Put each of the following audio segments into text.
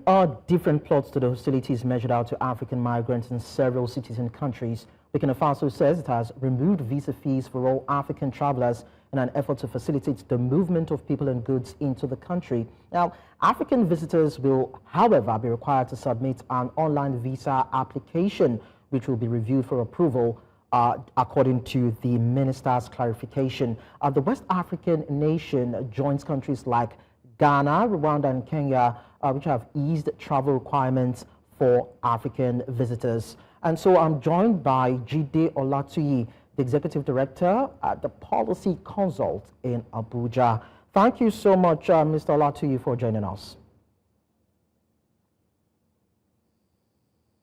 are different plots to the hostilities measured out to African migrants in several cities and countries. Burkina Faso says it has removed visa fees for all African travelers in an effort to facilitate the movement of people and goods into the country. Now, African visitors will, however, be required to submit an online visa application, which will be reviewed for approval, according to the minister's clarification. The West African nation joins countries like Ghana, Rwanda, and Kenya, which have eased travel requirements for African visitors. And so I'm joined by Jide Olatuyi, the Executive Director at the Policy Consult in Abuja. Thank you so much, Mr. Olatuyi, for joining us.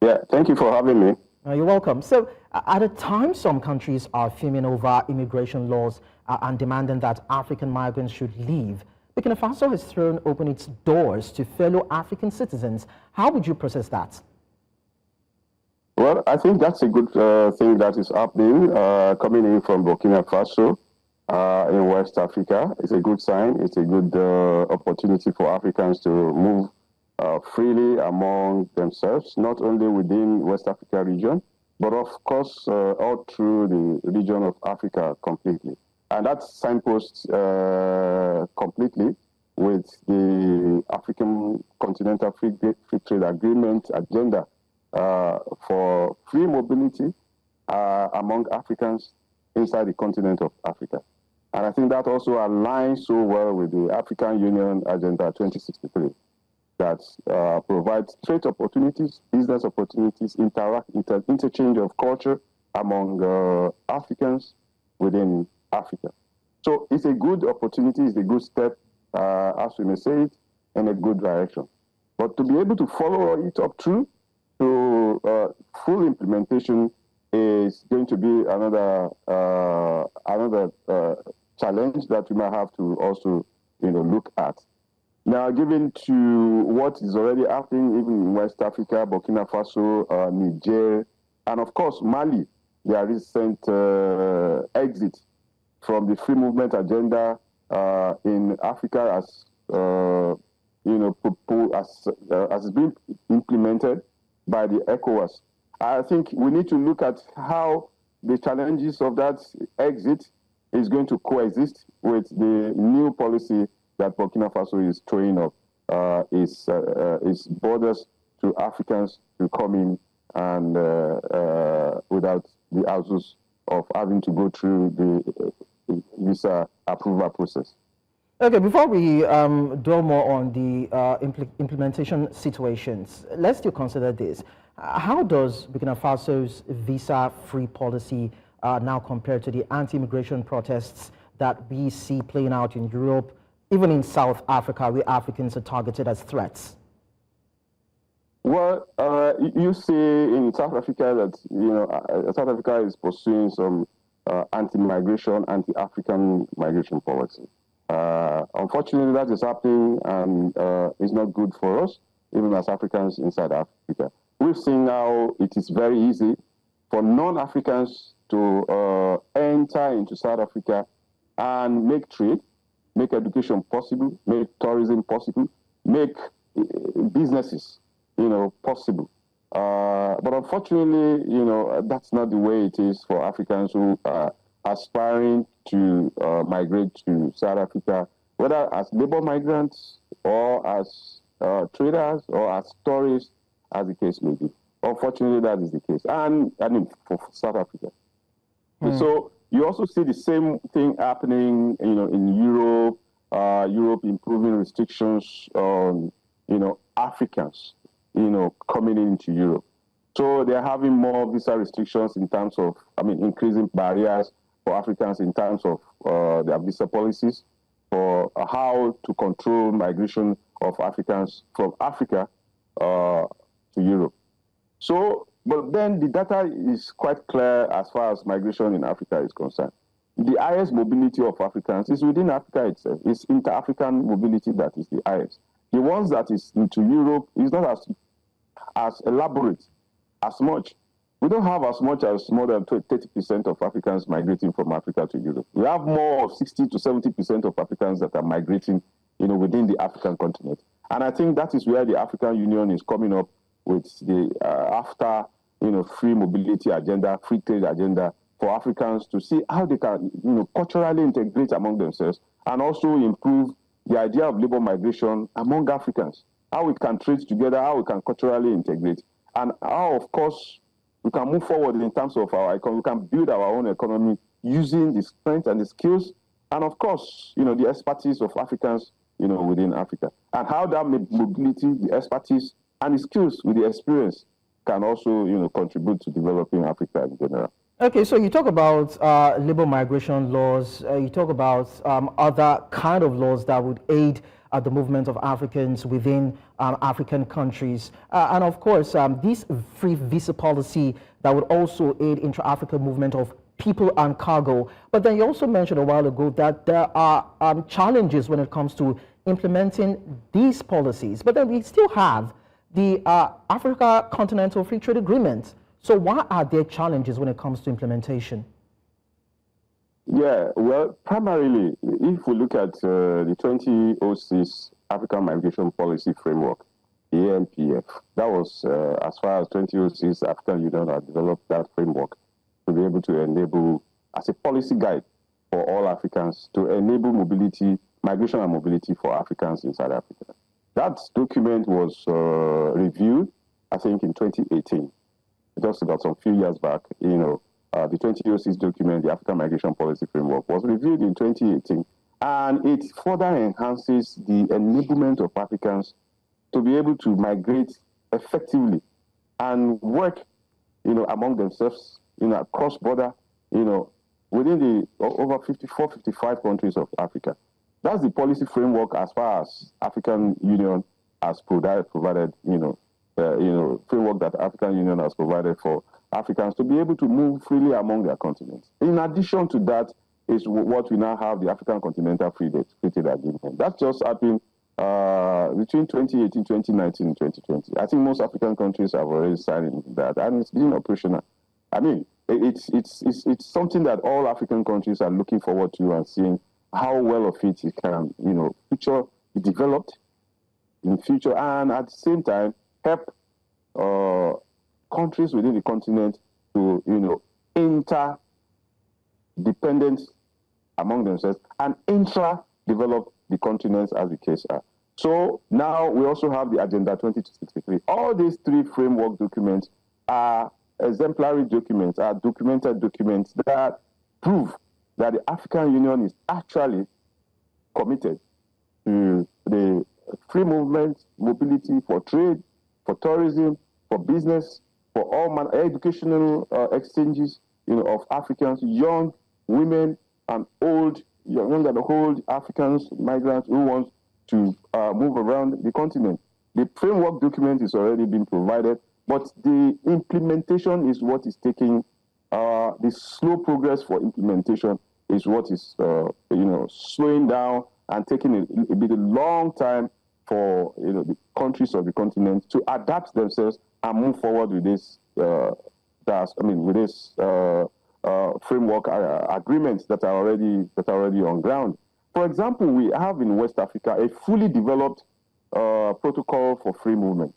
Yeah, thank you for having me. You're welcome. So, at a time some countries are fuming over immigration laws and demanding that African migrants should leave, Burkina Faso has thrown open its doors to fellow African citizens. How would you process that? Well, I think that's a good thing that is happening, coming in from Burkina Faso in West Africa. It's a good sign. It's a good opportunity for Africans to move freely among themselves, not only within West Africa region, but of course all through the region of Africa completely. And that signposts completely with the African Continental Free Trade Agreement agenda for free mobility among Africans inside the continent of Africa. And I think that also aligns so well with the African Union Agenda 2063 that provides trade opportunities, business opportunities, interchange of culture among Africans within Africa. So it's a good opportunity, it's a good step, as we may say it, in a good direction. But to be able to follow it up through to full implementation is going to be another challenge that we might have to also, look at. Now, given to what is already happening, even in West Africa, Burkina Faso, Niger, and of course Mali, their recent exit from the free movement agenda in Africa as has been implemented by the ECOWAS. I think we need to look at how the challenges of that exit is going to coexist with the new policy that Burkina Faso is throwing up, its borders to Africans to come in and without the hassles of having to go through the visa approval process. Okay, before we dwell more on the implementation situations, let's still consider this. How does Burkina Faso's visa-free policy now compare to the anti-immigration protests that we see playing out in Europe, even in South Africa, where Africans are targeted as threats? Well, you see in South Africa that, South Africa is pursuing some anti-migration, anti-African migration policy. Unfortunately, that is happening and it's not good for us, even as Africans inside Africa. We've seen now it is very easy for non-Africans to enter into South Africa and make trade, make education possible, make tourism possible, make businesses, possible. But unfortunately, that's not the way it is for Africans who are aspiring to migrate to South Africa, whether as labor migrants or as traders or as tourists, as the case may be. Unfortunately, that is the case. And I mean, for South Africa. So you also see the same thing happening, in Europe, Europe improving restrictions on, Africans, coming into Europe. So they're having more visa restrictions in terms of, increasing barriers for Africans in terms of their visa policies for how to control migration of Africans from Africa to Europe. So, but then the data is quite clear as far as migration in Africa is concerned. The highest mobility of Africans is within Africa itself. It's inter-African mobility that is the highest. The ones that is into Europe is not as elaborate, as much. We don't have as much as more than 30% of Africans migrating from Africa to Europe. We have more of 60 to 70% of Africans that are migrating, within the African continent. And I think that is where the African Union is coming up with the after free mobility agenda, free trade agenda for Africans to see how they can culturally integrate among themselves and also improve the idea of labor migration among Africans. How we can trade together, how we can culturally integrate, and how, of course, we can move forward in terms of our economy. We can build our own economy using the strength and the skills, and of course, the expertise of Africans, within Africa, and how that mobility, the expertise, and the skills with the experience can also, contribute to developing Africa in general. Okay, so you talk about labor migration laws. You talk about other kind of laws that would aid the movement of Africans within African countries. And of course, this free visa policy that would also aid intra-African movement of people and cargo. But then you also mentioned a while ago that there are challenges when it comes to implementing these policies. But then we still have the Africa Continental Free Trade Agreement. So why are there challenges when it comes to implementation? Yeah, well, primarily, if we look at the 2006 African Migration Policy Framework, the AMPF, that was as far as 2006 African Union had developed that framework to be able to enable, as a policy guide for all Africans, to enable mobility, migration and mobility for Africans in South Africa. That document was reviewed, I think, in 2018. Just about some few years back, the 2006 document, the African Migration Policy Framework, was reviewed in 2018, and it further enhances the enablement of Africans to be able to migrate effectively and work, among themselves, cross border, within the over 54, 55 countries of Africa. That's the policy framework as far as African Union has provided, framework that African Union has provided for Africans to be able to move freely among their continents. In addition to that is what we now have, the African Continental Free Trade Agreement. That just happened between 2018, 2019, and 2020. I think most African countries have already signed that, and it's been operational. I mean, it's something that all African countries are looking forward to and seeing how well of it can, future be developed in future, and at the same time help countries within the continent to, interdependent among themselves and intra-develop the continents as the case are. So now we also have the Agenda 2063. All these three framework documents are exemplary documents, are documented documents that prove that the African Union is actually committed to the free movement, mobility for trade, for tourism, for business, for all educational exchanges, of Africans, young, women, and old, young and old Africans, migrants who want to move around the continent. The framework document is already being provided, but the implementation is what is taking, the slow progress for implementation is what is, slowing down and taking a bit of long time for the countries of the continent to adapt themselves and move forward with this framework agreements that are already on ground. For example, we have in West Africa a fully developed protocol for free movement.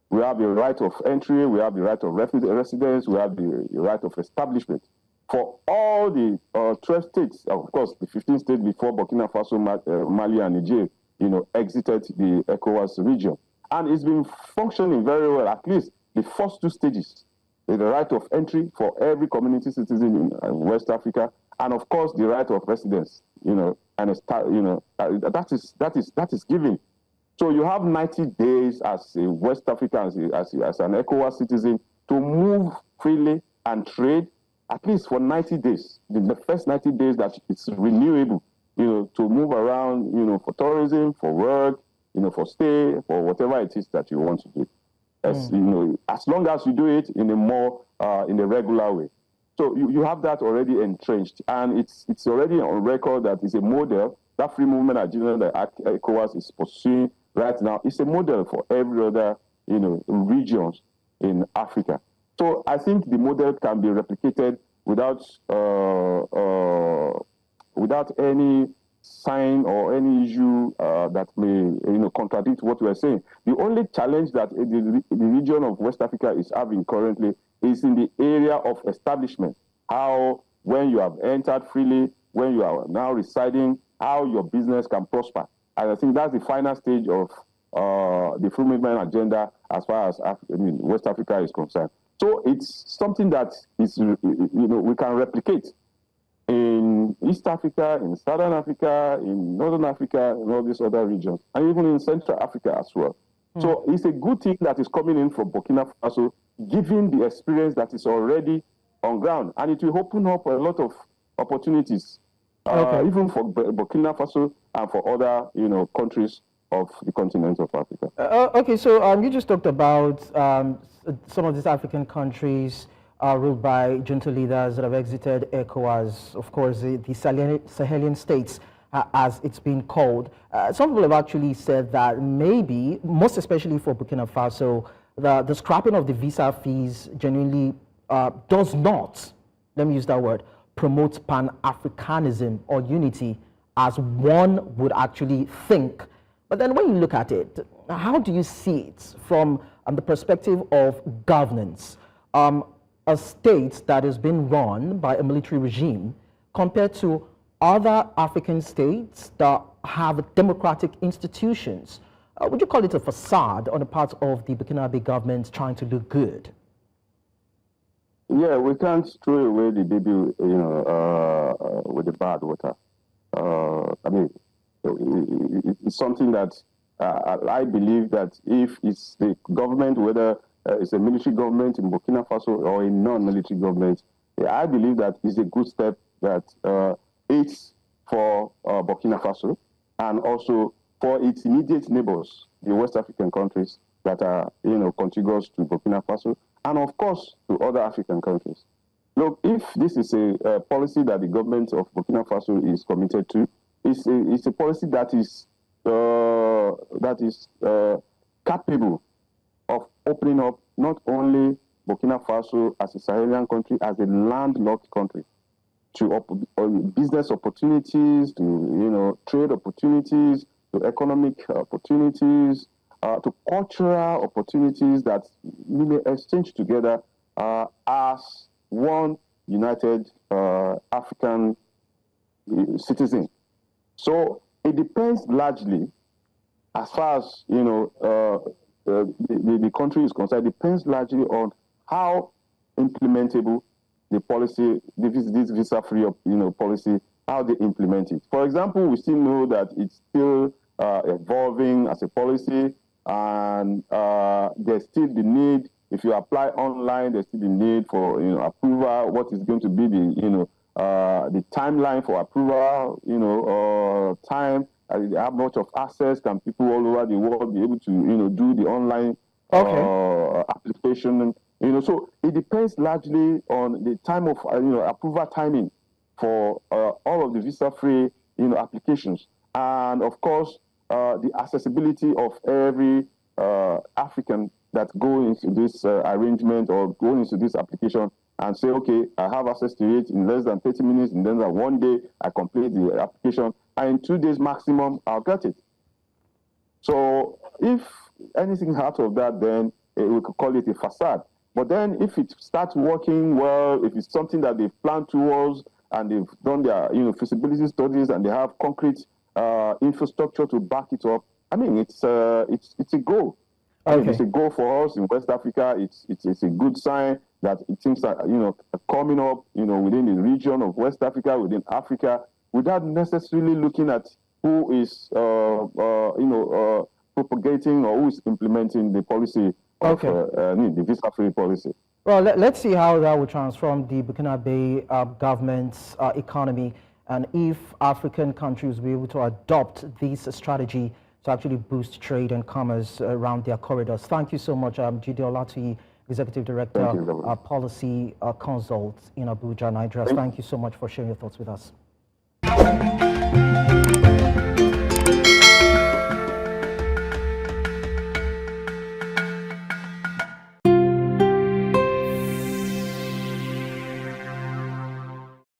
We have the right of entry, we have the right of residence, we have the right of establishment for all the 12 states. Of course, the 15 states before Burkina Faso, Mali, and Niger, exited the ECOWAS region. And it's been functioning very well, at least the first two stages. The right of entry for every community citizen in West Africa, and of course the right of residence, and that is given. So you have 90 days as a West African, as an ECOWAS citizen, to move freely and trade, at least for 90 days. The first 90 days that it's renewable, to move around, for tourism, for work, for stay, for whatever it is that you want to do. As long as you do it in a more in a regular way. So you have that already entrenched, and it's already on record that it's a model. That free movement agenda that ECOWAS is pursuing right now is a model for every other regions in Africa. So I think the model can be replicated without any sign or any issue that may contradict what we are saying. The only challenge that the region of West Africa is having currently is in the area of establishment. How, when you have entered freely, when you are now residing, how your business can prosper. And I think that's the final stage of the free movement agenda as far as West Africa is concerned. So it's something that is, we can replicate in East Africa, in Southern Africa, in Northern Africa, and all these other regions, and even in Central Africa as well. So it's a good thing that is coming in from Burkina Faso, given the experience that is already on ground, and it will open up a lot of opportunities, even for Burkina Faso and for other, countries of the continent of Africa. Okay, so you just talked about some of these African countries ruled by junta leaders that have exited ECOWAS, of course, the Sahelian states, as it's been called. Some people have actually said that maybe, most especially for Burkina Faso, the scrapping of the visa fees genuinely does not, let me use that word, promote Pan-Africanism or unity as one would actually think. But then when you look at it, how do you see it from the perspective of governance? A state that has been run by a military regime compared to other African states that have democratic institutions. Would you call it a facade on the part of the Burkinabe government trying to look good? Yeah, we can't throw away the baby, with the bad water. I mean, it's something that I believe that if it's the government, whether it's a military government in Burkina Faso or a non-military government, I believe that is a good step that it's for Burkina Faso and also for its immediate neighbors, the West African countries that are, contiguous to Burkina Faso, and of course to other African countries. Look, if this is a policy that the government of Burkina Faso is committed to, it's a policy that is capable of opening up not only Burkina Faso as a Sahelian country, as a landlocked country, to business opportunities, to trade opportunities, to economic opportunities, to cultural opportunities that we may exchange together as one united African citizen. So it depends largely, as far as the country is concerned, it depends largely on how implementable the policy, this visa-free policy, how they implement it. For example, we still know that it's still evolving as a policy, and there's still the need. If you apply online, there's still the need for approval. What is going to be the timeline for approval? Time. How much of access can people all over the world be able to do the online application? So it depends largely on the time of approval timing for all of the visa-free applications, and of course the accessibility of every African that go into this arrangement or go into this application and say, okay, I have access to it in less than 30 minutes, and then one day I complete the application, and in 2 days maximum I'll get it. So if anything out of that, then we could call it a facade. But then if it starts working well, if it's something that they've planned towards and they've done their feasibility studies and they have concrete infrastructure to back it up, I mean, it's a goal. I mean, it's a goal for us in West Africa. It's a good sign that things are coming up within the region of West Africa, within Africa, without necessarily looking at who is propagating or who is implementing the policy of the visa-free policy. Well, let's see how that will transform the Burkinabe government's economy, and if African countries will be able to adopt this strategy to actually boost trade and commerce around their corridors. Thank you so much, Jide Olatuyi, Executive Director, Policy Consult in Abuja, Nigeria. Thank you so much for sharing your thoughts with us.